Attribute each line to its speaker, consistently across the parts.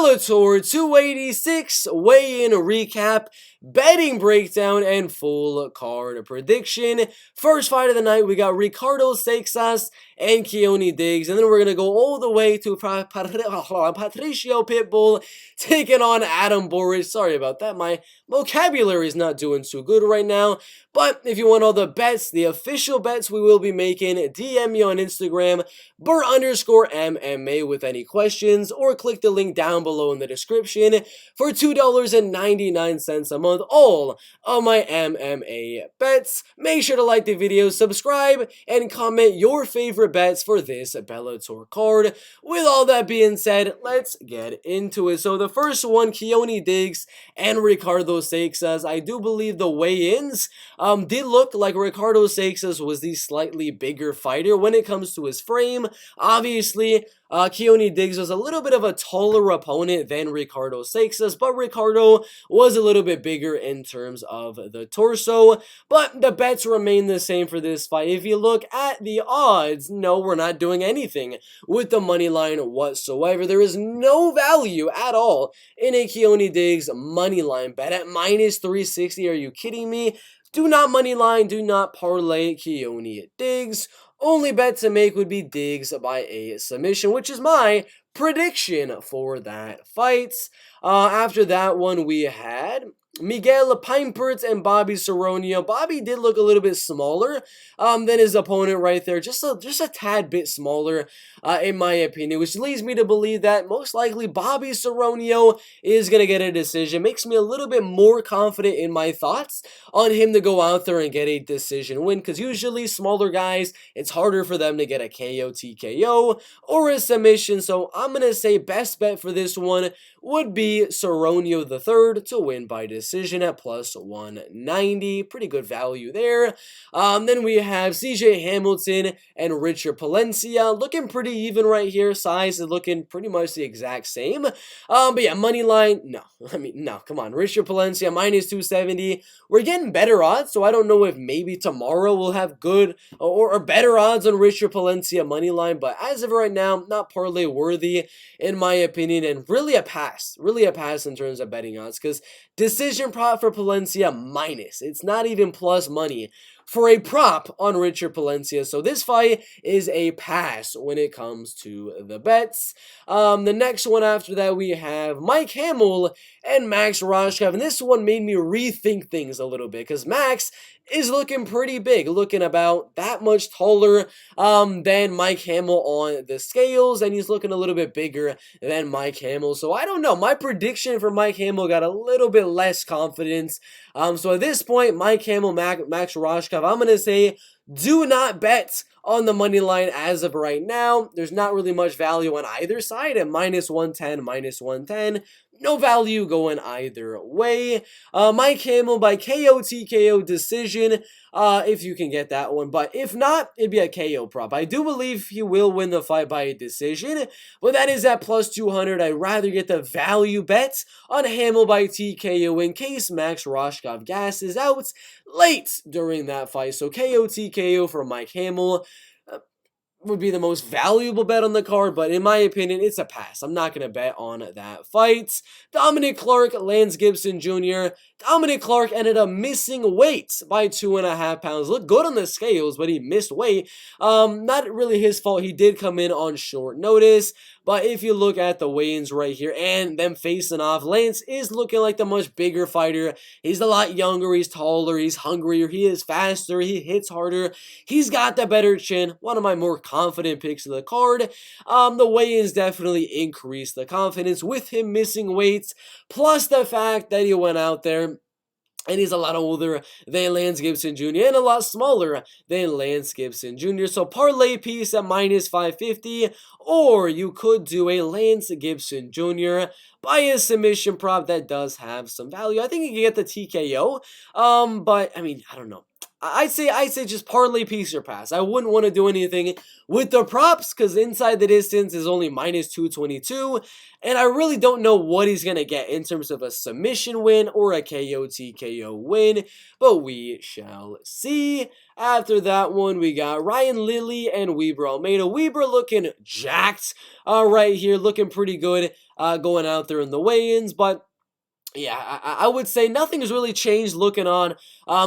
Speaker 1: Bellator 286 weigh-in recap, betting breakdown, and full card prediction. First fight of the night, we got Ricardo Seixas and Keone Diggs, and then we're going to go all the way to Patricio Pitbull taking on Adam Boric. Sorry about that, my vocabulary is not doing too good right now, but if you want all the bets, the official bets we will be making, DM me on Instagram, Bert_MMA with any questions, or click the link down below in the description for $2.99 a month, all of my MMA bets. Make sure to like the video, subscribe, and comment your favorite bets for this Bellator card. With all that being said, let's get into it. So the first one, Keone Diggs and Ricardo Seixas. I do believe the weigh-ins did look like Ricardo Seixas was the slightly bigger fighter when it comes to his frame. Obviously, Keone Diggs was a little bit of a taller opponent than Ricardo Seixas, but Ricardo was a little bit bigger in terms of the torso. But the bets remain the same for this fight. If you look at the odds, no, we're not doing anything with the money line whatsoever. There is no value at all in a Keone Diggs money line bet at minus 360. Are you kidding me? Do not money line, do not parlay Keone Diggs. Only bet to make would be Diggs by a submission, which is my prediction for that fight. After that one, we had Miguel Pineau and Bobby Saronia. Bobby did look a little bit smaller than his opponent right there, just a tad bit smaller in my opinion, which leads me to believe that most likely Bobby Saronia is going to get a decision. Makes me a little bit more confident in my thoughts on him to go out there and get a decision win, because usually smaller guys, it's harder for them to get a KO, TKO, or a submission. So I'm going to say best bet for this one would be Saronia III to win by decision at plus 190. Pretty good value there. Then we have CJ Hamilton and Richard Palencia. Looking pretty even right here. Size is looking pretty much the exact same. But yeah, money line, no. I mean, no, come on. Richard Palencia minus 270. We're getting better odds, so I don't know if maybe tomorrow we'll have good or better odds on Richard Palencia money line. But as of right now, not parlay worthy in my opinion, and really a pass. Really a pass in terms of betting odds, because decision prop for Palencia minus. It's not even plus money for a prop on Richard Palencia. So this fight is a pass when it comes to the bets. The next one after that, we have Mike Hamill and Max Roshkov. And this one made me rethink things a little bit, because Max is looking pretty big, looking about that much taller than Mike Hamill on the scales, and he's looking a little bit bigger than Mike Hamill. So I don't know. My prediction for Mike Hamill got a little bit less confidence. So at this point, Mike Hamill, Max Roshkov, I'm going to say do not bet on the money line as of right now. There's not really much value on either side at minus 110, minus 110. No value going either way. Mike Hamill by KO, TKO decision, if you can get that one. But if not, it'd be a KO prop. I do believe he will win the fight by a decision, but that is at plus 200. I'd rather get the value bet on Hamill by TKO in case Max Roshkov gasses out late during that fight. So KO, TKO for Mike Hamill would be the most valuable bet on the card, but in my opinion, it's a pass. I'm not going to bet on that fight. Dominic Clark, Lance Gibson Jr. Dominic Clark ended up missing weight by 2.5 pounds. Looked good on the scales, but he missed weight. Not really his fault. He did come in on short notice, but if you look at the weigh-ins right here and them facing off, Lance is looking like the much bigger fighter. He's a lot younger, he's taller, he's hungrier, he is faster, he hits harder. He's got the better chin. One of my more confident picks of the card. The weigh-ins definitely increased the confidence with him missing weights, plus the fact that he went out there and he's a lot older than Lance Gibson Jr. and a lot smaller than Lance Gibson Jr. So parlay piece at minus 550, or you could do a Lance Gibson Jr. by a submission prop that does have some value. I think you can get the TKO, but I mean, I don't know. I'd say just parlay piece or pass. I wouldn't want to do anything with the props because inside the distance is only minus 222, and I really don't know what he's gonna get in terms of a submission win or a KO TKO win, but we shall see. After that one, we got Ryan Lilly and Weber Almeida. Weber looking jacked right here, looking pretty good going out there in the weigh-ins, but yeah, I would say nothing has really changed looking on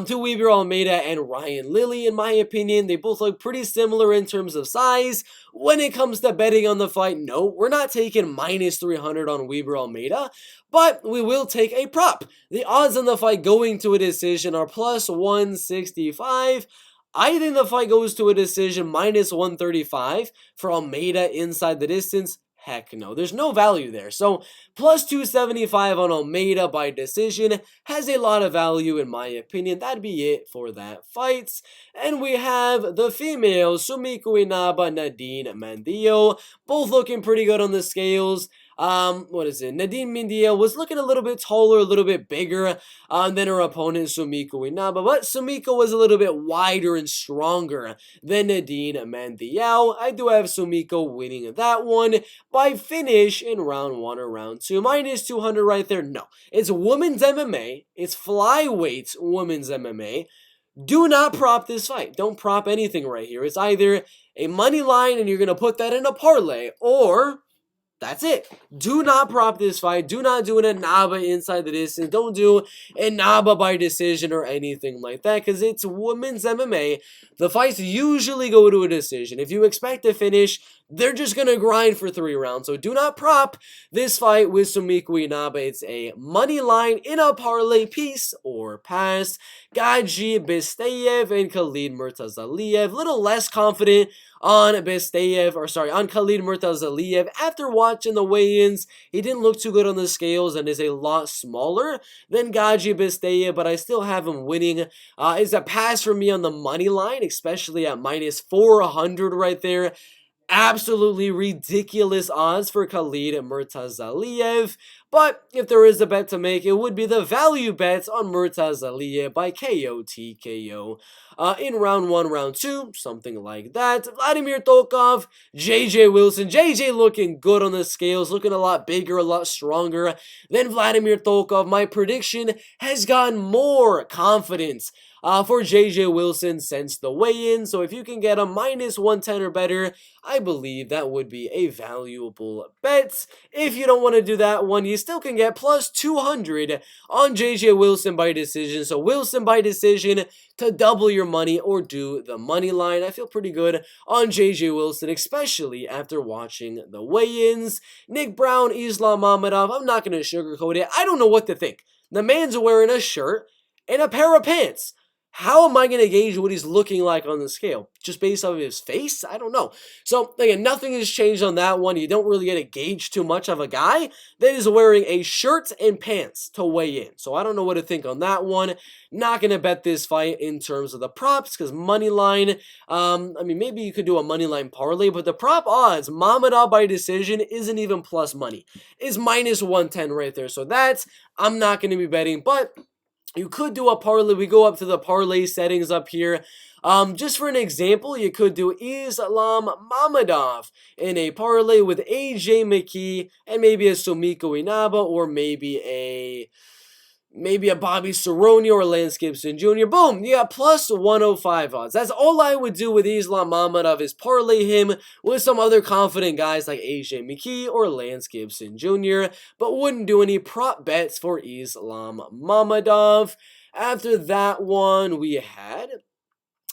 Speaker 1: to Weber Almeida and Ryan Lilly, in my opinion. They both look pretty similar in terms of size. When it comes to betting on the fight, no, we're not taking minus 300 on Weber Almeida, but we will take a prop. The odds on the fight going to a decision are plus 165. I think the fight goes to a decision minus 135 for Almeida inside the distance. Heck no, there's no value there. So plus 275 on Almeida by decision has a lot of value in my opinion. That'd be it for that fight. And we have the females, Sumiko Inaba, Nadine Mendoza, both looking pretty good on the scales. Nadine Mendoza was looking a little bit taller, a little bit bigger than her opponent Sumiko Inaba, but Sumiko was a little bit wider and stronger than Nadine Mendoza. I do have Sumiko winning that one by finish in round 1 or round 2. Minus 200 right there. No, it's women's MMA. It's flyweight women's MMA. Do not prop this fight. Don't prop anything right here. It's either a money line and you're going to put that in a parlay, or that's it. Do not prop this fight. Do not do an Inaba inside the distance. Don't do Inaba by decision or anything like that because it's women's MMA. The fights usually go to a decision. If you expect to finish, they're just going to grind for 3 rounds. So do not prop this fight with Sumiko Inaba. It's a money line in a parlay piece or pass. Gaji Bisteyev and Khalid Murtazaliev. Little less confident on Khalid Murtazaliev. After watching the weigh-ins, he didn't look too good on the scales and is a lot smaller than Gaji Bisteyev, but I still have him winning. It's a pass for me on the money line, especially at minus 400 right there. Absolutely ridiculous odds for Khalid Murtazaliev, but if there is a bet to make, it would be the value bet on Murtazaliev by KO TKO in round 1, round 2, something like that. Vladimir Tokov, JJ Wilson. JJ looking good on the scales, looking a lot bigger, a lot stronger than Vladimir Tokov. My prediction has gotten more confidence for JJ Wilson since the weigh-in, so if you can get a minus 110 or better, I believe that would be a valuable bet. If you don't want to do that one, you still can get plus 200 on JJ Wilson by decision, so Wilson by decision to double your money or do the money line. I feel pretty good on JJ Wilson, especially after watching the weigh-ins. Nick Brown, Islam Mamedov, I'm not going to sugarcoat it. I don't know what to think. The man's wearing a shirt and a pair of pants. How am I going to gauge what he's looking like on the scale? Just based off of his face? I don't know. So, again, nothing has changed on that one. You don't really get to gauge too much of a guy that is wearing a shirt and pants to weigh in. So, I don't know what to think on that one. Not going to bet this fight in terms of the props because money line, maybe you could do a money line parlay, but the prop odds, Mamedov by decision, isn't even plus money. It's minus 110 right there. So, that's, I'm not going to be betting, but you could do a parlay. We go up to the parlay settings up here. Just for an example, you could do Islam Mamedov in a parlay with AJ McKee and maybe a Sumiko Inaba or maybe a Bobby Saronia or Lance Gibson Jr. Boom, you got plus 105 odds. That's all I would do with Islam Mamedov is parlay him with some other confident guys like AJ McKee or Lance Gibson Jr., but wouldn't do any prop bets for Islam Mamedov. After that one, we had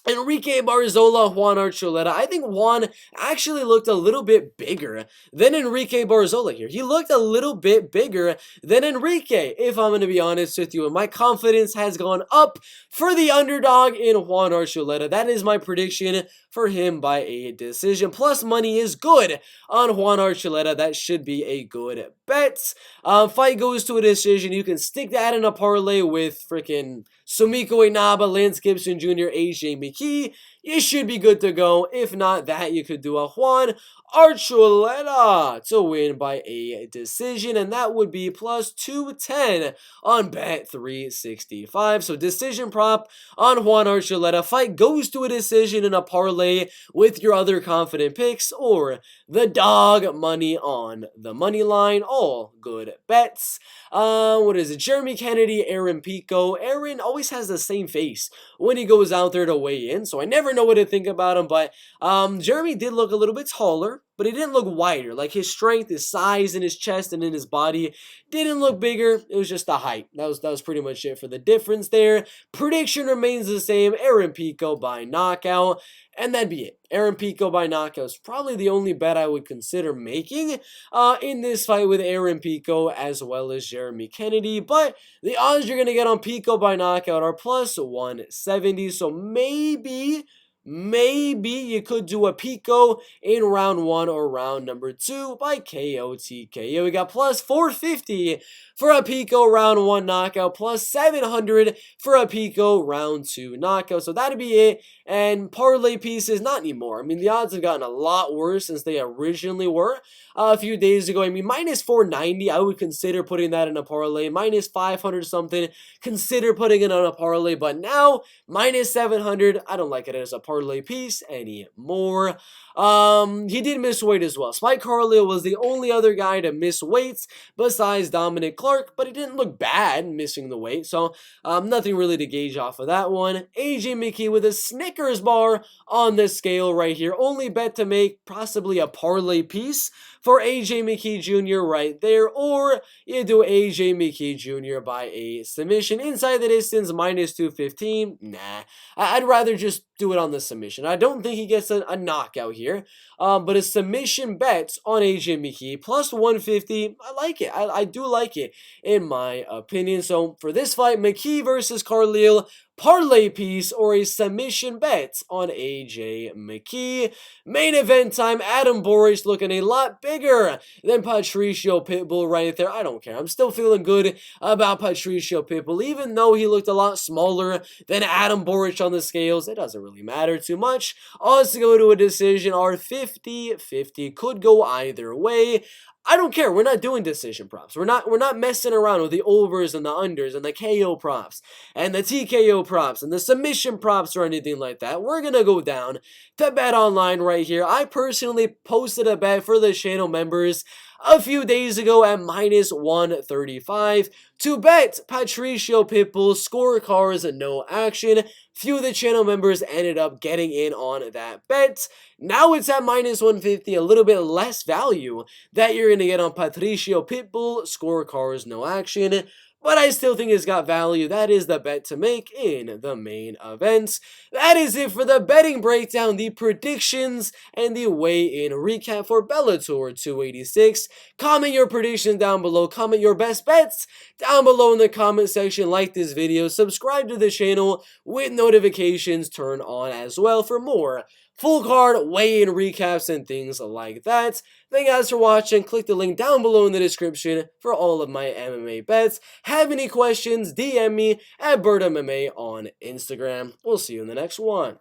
Speaker 1: Enrique Barzola, Juan Archuleta. I think Juan actually looked a little bit bigger than Enrique Barzola here. He looked a little bit bigger than Enrique, if I'm going to be honest with you. And my confidence has gone up for the underdog in Juan Archuleta. That is my prediction for him by a decision. Plus money is good on Juan Archuleta. That should be a good bet. Fight goes to a decision. You can stick that in a parlay with freaking Sumiko Inaba, Lance Gibson Jr., AJ McKee. you should be good to go. If not that, you could do a Juan Archuleta to win by a decision, and that would be plus 210 on bet 365. So decision prop on Juan Archuleta. Fight goes to a decision in a parlay with your other confident picks, or the dog money on the money line. All good bets. What is it? Jeremy Kennedy, Aaron Pico. Aaron always has the same face when he goes out there to weigh in, so I never know what to think about him, but Jeremy did look a little bit taller, but he didn't look wider. Like his strength, his size in his chest and in his body didn't look bigger. It was just the height. That was pretty much it for the difference there. Prediction remains the same. Aaron Pico by knockout. And that'd be it. Aaron Pico by knockout is probably the only bet I would consider making in this fight with Aaron Pico as well as Jeremy Kennedy. But the odds you're going to get on Pico by knockout are plus 170. So maybe you could do a Pico in round 1 or round number 2 by KO TKO. We got plus 450 for a Pico round 1 knockout, plus 700 for a Pico round 2 knockout. So that'd be it. And parlay pieces, not anymore. I mean, the odds have gotten a lot worse since they originally were a few days ago. I mean, minus 490, I would consider putting that in a parlay. Minus 500 something, consider putting it on a parlay. But now, minus 700, I don't like it as a parlay piece anymore. He did miss weight as well. Spike Carleo was the only other guy to miss weights besides Dominic Clark, but he didn't look bad missing the weight, so nothing really to gauge off of that one. AJ McKee with a Snickers bar on the scale right here. Only bet to make, possibly a parlay piece for AJ McKee Jr. right there, or you do AJ McKee Jr. by a submission. Inside the distance, minus 215. Nah, I'd rather just do it on the submission. I don't think he gets a knockout here, but a submission bet on AJ McKee plus 150. I like it. I do like it in my opinion. So for this fight, McKee versus Carleo, parlay piece or a submission bet on AJ McKee. Main event time, Adam Boric looking a lot bigger than Patricio Pitbull right there. I don't care. I'm still feeling good about Patricio Pitbull, even though he looked a lot smaller than Adam Boric on the scales. It doesn't really matter too much. Odds to go to a decision are 50-50. Could go either way. I don't care. We're not doing decision props. We're not messing around with the overs and the unders and the KO props and the TKO props and the submission props or anything like that. We're gonna go down to Bet Online right here. I personally posted a bet for the channel members a few days ago at minus 135 to bet Patricio Pitbull scorecards no action. Few of the channel members ended up getting in on that bet. Now it's at minus 150, a little bit less value that you're going to get on Patricio Pitbull scorecards no action. But I still think it's got value. That is the bet to make in the main events. That is it for the betting breakdown, the predictions, and the weigh-in recap for Bellator 286. Comment your predictions down below. Comment your best bets down below in the comment section. Like this video. Subscribe to the channel with notifications turned on as well for more full card weigh-in recaps and things like that. Thank you guys for watching. Click the link down below in the description for all of my MMA bets. Have any questions, DM me at BertMMA on Instagram. We'll see you in the next one.